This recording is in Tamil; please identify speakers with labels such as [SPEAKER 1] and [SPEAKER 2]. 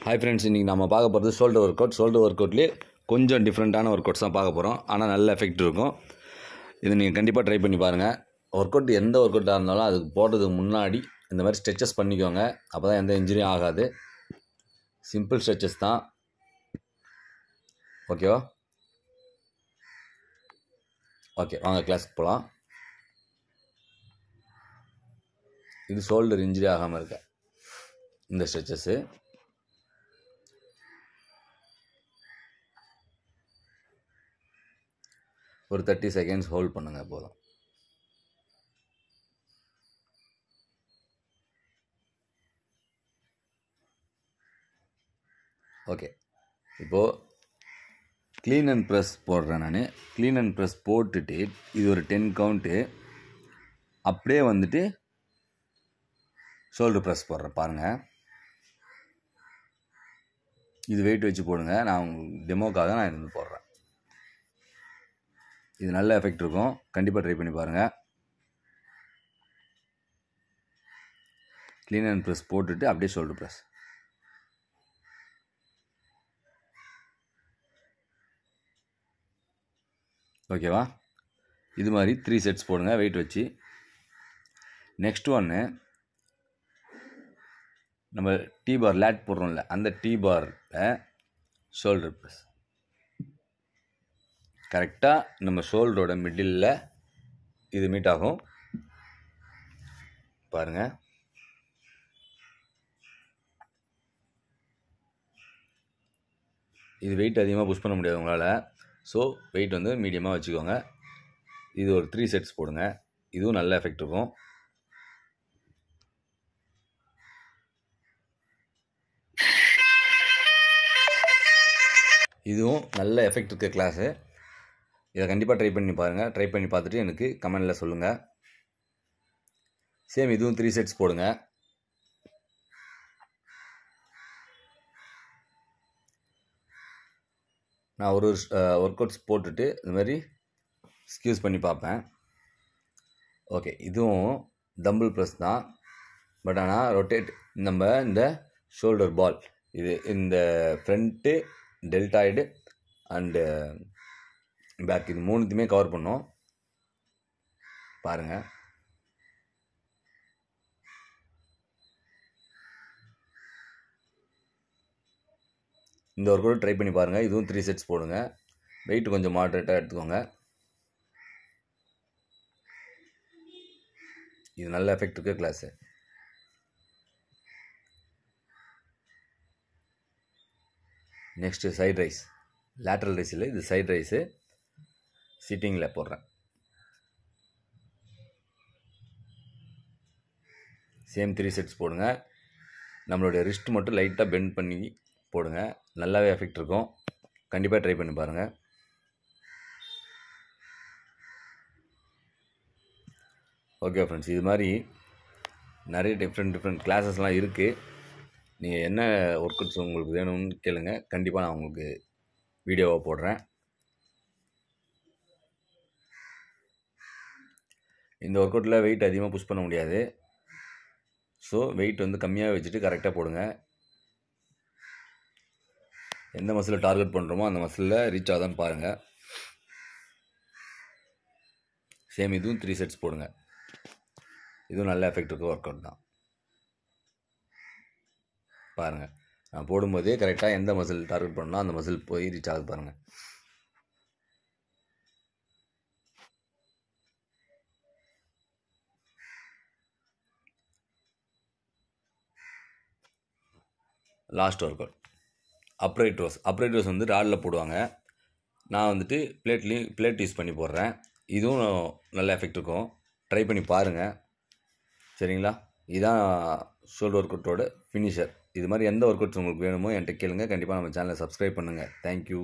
[SPEAKER 1] ஹாய் ஃப்ரெண்ட்ஸ், இன்றைக்கி நம்ம பார்க்க போகிறது ஷோல்டர் ஒர்க் அவுட். ஷோல்டர் ஒர்க் அவுட்லேயே கொஞ்சம் டிஃப்ரெண்ட்டான ஒர்க் அவுட்ஸ் தான் பார்க்க போகிறோம். ஆனால் நல்ல எஃபெக்ட் இருக்கும். இது நீங்கள் கண்டிப்பாக ட்ரை பண்ணி பாருங்கள். ஒர்க் அவுட் எந்த ஒர்க் அவுட்டாக இருந்தாலும் அதுக்கு போடுறதுக்கு முன்னாடி இந்த மாதிரி ஸ்ட்ரெச்சஸ் பண்ணிக்கோங்க. அப்போ தான் எந்த இன்ஜுரியும் ஆகாது. சிம்பிள் ஸ்ட்ரெச்சஸ் தான். ஓகேவா? ஓகே, வாங்க கிளாஸுக்கு போகலாம். இது ஷோல்டர் இன்ஜுரி ஆகாமல் இருக்க இந்த ஸ்ட்ரெச்சஸ்ஸு. ஒரு 30 செகண்ட்ஸ் ஹோல்ட் பண்ணுங்கள் போதும். ஓகே, இப்போது க்ளீன் அண்ட் ப்ரெஸ் போடுறேன் நான். க்ளீன் அண்ட் ப்ரெஸ் போட்டுட்டு இது ஒரு 10 கவுண்ட்டு. அப்படியே வந்துட்டு ஷோல்டர் ப்ரெஸ் போடுறேன் பாருங்கள். இது வெயிட் வச்சு போடுங்க. நான் டெமோக்காக நான் இருந்து போடுறேன். இது நல்ல எஃபெக்ட் இருக்கும். கண்டிப்பாக ட்ரை பண்ணி பாருங்கள். க்ளீன் அண்ட் ப்ரெஸ் போட்டுட்டு அப்படியே ஷோல்டர் ப்ரெஸ். ஓகேவா? இது மாதிரி 3 செட்ஸ் போடுங்க வெயிட் வச்சு. நெக்ஸ்ட் ஒன்று, நம்ம டீ பார் லேட் போடுறோம்ல, அந்த டீ பாரில் ஷோல்டர் ப்ரெஸ் கரெக்டாக நம்ம ஷோல்டரோட மிடில் இது மீட் ஆகும் பாருங்கள். இது வெயிட் அதிகமாக புஷ் பண்ண முடியாது உங்களால். ஸோ வெயிட் வந்து மீடியமாக வச்சுக்கோங்க. இது ஒரு 3 செட்ஸ் போடுங்க. இதுவும் நல்ல எஃபெக்ட் இருக்கும். இதுவும் நல்ல எஃபெக்ட் இருக்க கிளாஸு. இதை கண்டிப்பாக ட்ரை பண்ணி பாருங்கள். ட்ரை பண்ணி பார்த்துட்டு எனக்கு கமெண்டில் சொல்லுங்கள். சேம் இதுவும் 3 செட்ஸ் போடுங்க. நான் ஒரு ஒர்க் அவுட்ஸ் போட்டுட்டு இந்த மாதிரி ஸ்கியூஸ் பண்ணி பார்ப்பேன். ஓகே, இதுவும் டம்பிள் ப்ரெஸ் தான். பட் ஆனால் ரொட்டேட் நம்ம இந்த ஷோல்டர் பால் இது இந்த ஃப்ரண்ட்டு டெல்டாய்டு அண்டு பேக் இது மூணுத்தையுமே கவர் பண்ணோம் பாருங்கள். இந்த ஒர்க் அவுட் ட்ரை பண்ணி பாருங்கள். இதுவும் 3 செட்ஸ் போடுங்க. வெயிட் கொஞ்சம் மாடரேட்டாக எடுத்துக்கோங்க. இது நல்ல எஃபெக்ட் இருக்க class. Next side raise. Lateral raise இல்லை, இது சைட் ரைஸு. சிட்டிங்கில் போடுறேன். சேம் 3 செட்ஸ் போடுங்க. நம்மளுடைய ரிஸ்ட் மட்டும் லைட்டாக பெண்ட் பண்ணி போடுங்க. நல்லாவே எஃபெக்ட் இருக்கும். கண்டிப்பாக ட்ரை பண்ணி பாருங்கள். ஓகே ஃப்ரெண்ட்ஸ், இது மாதிரி நிறைய டிஃப்ரெண்ட் கிளாஸஸ்லாம் இருக்குது. நீங்கள் என்ன ஒர்க் அவுட்ஸ் உங்களுக்கு வேணும்னு கேளுங்க. கண்டிப்பாக நான் உங்களுக்கு வீடியோவாக போடுறேன். இந்த ஒர்க் அவுட்டில் வெயிட் அதிகமாக புஷ் பண்ண முடியாது. ஸோ வெயிட் வந்து கம்மியாக வச்சுட்டு கரெக்டாக போடுங்க. எந்த மசிலில் டார்கெட் பண்ணுறோமோ அந்த மசிலில் ரீச் ஆகுதான்னு பாருங்கள். சேம் இதுவும் 3 செட்ஸ் போடுங்க. இதுவும் நல்ல எஃபெக்ட் இருக்க ஒர்க் அவுட் தான் பாருங்கள். நான் போடும்போதே கரெக்டாக எந்த மசில் டார்கெட் பண்ணணும் அந்த மசில் போய் ரீச் ஆகுது பாருங்கள். Last work out upright rose. Upright rose வந்து ராடில் போடுவாங்க. நான் வந்துட்டு பிளேட் யூஸ் பண்ணி போடுறேன். இதுவும் நல்ல எஃபெக்ட் இருக்கும். ட்ரை பண்ணி பாருங்கள். சரிங்களா? இதுதான் ஷோல்டர் ஒர்க் அவுட்டோட ஃபினிஷர். இது மாதிரி எந்த ஒர்க் அவுட்ஸ் உங்களுக்கு வேணுமோ என்கிட்ட கேளுங்க. கண்டிப்பாக நம்ம சேனலை சப்ஸ்கிரைப் பண்ணுங்கள். தேங்க்யூ.